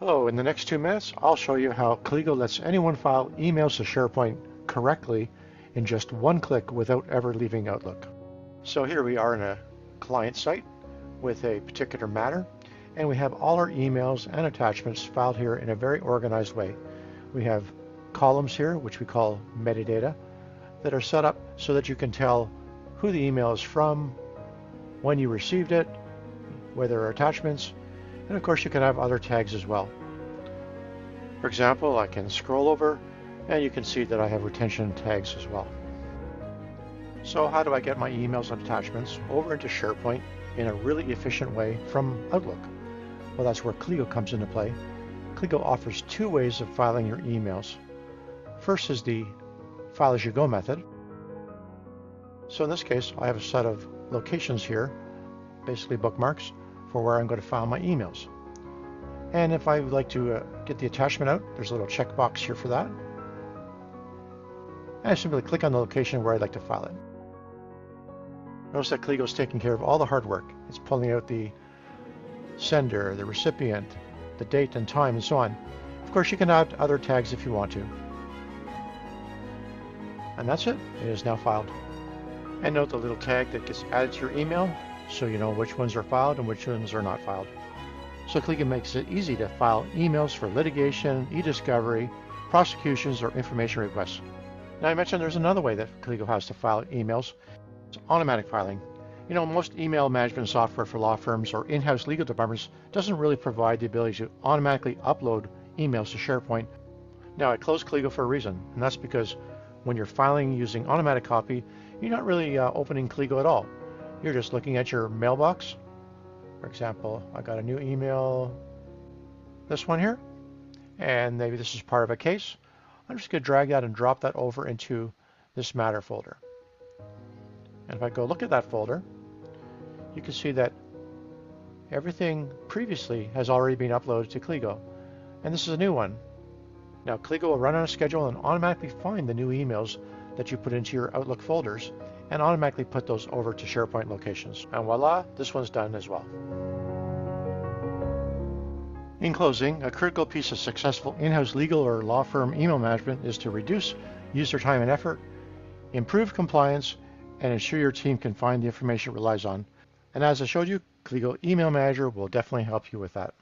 Hello, in the next 2 minutes, I'll show you how Colligo lets anyone file emails to SharePoint correctly in just one click without ever leaving Outlook. So here we are in a client site with a particular matter, and we have all our emails and attachments filed here in a very organized way. We have columns here, which we call metadata, that are set up so that you can tell who the email is from, when you received it, whether there are attachments, and of course you can have other tags as well. For example, I can scroll over and you can see that I have retention tags as well. So how do I get my emails and attachments over into SharePoint in a really efficient way from Outlook? Well, that's where Colligo comes into play. Colligo offers two ways of filing your emails. First is the file as you go method. So in this case, I have a set of locations here, basically bookmarks, for where I'm going to file my emails. And if I would like to get the attachment out, there's a little checkbox here for that. And I simply click on the location where I'd like to file it. Notice that Colligo is taking care of all the hard work. It's pulling out the sender, the recipient, the date and time, and so on. Of course, you can add other tags if you want to. And that's it. It is now filed. And note the little tag that gets added to your email, so you know which ones are filed and which ones are not filed. So Colligo makes it easy to file emails for litigation, e-discovery, prosecutions, or information requests. Now I mentioned there's another way that Colligo has to file emails. It's automatic filing. You know, most email management software for law firms or in-house legal departments doesn't really provide the ability to automatically upload emails to SharePoint. Now I closed Colligo for a reason, and that's because when you're filing using automatic copy, you're not really opening Colligo at all. You're just looking at your mailbox. For example, I got a new email, this one here, and maybe this is part of a case. I'm just going to drag that and drop that over into this matter folder. And if I go look at that folder, you can see that everything previously has already been uploaded to Colligo. And this is a new one. Now Colligo will run on a schedule and automatically find the new emails that you put into your Outlook folders and automatically put those over to SharePoint locations. And voila, this one's done as well. In closing, a critical piece of successful in-house legal or law firm email management is to reduce user time and effort, improve compliance, and ensure your team can find the information it relies on. And as I showed you, Colligo Email Manager will definitely help you with that.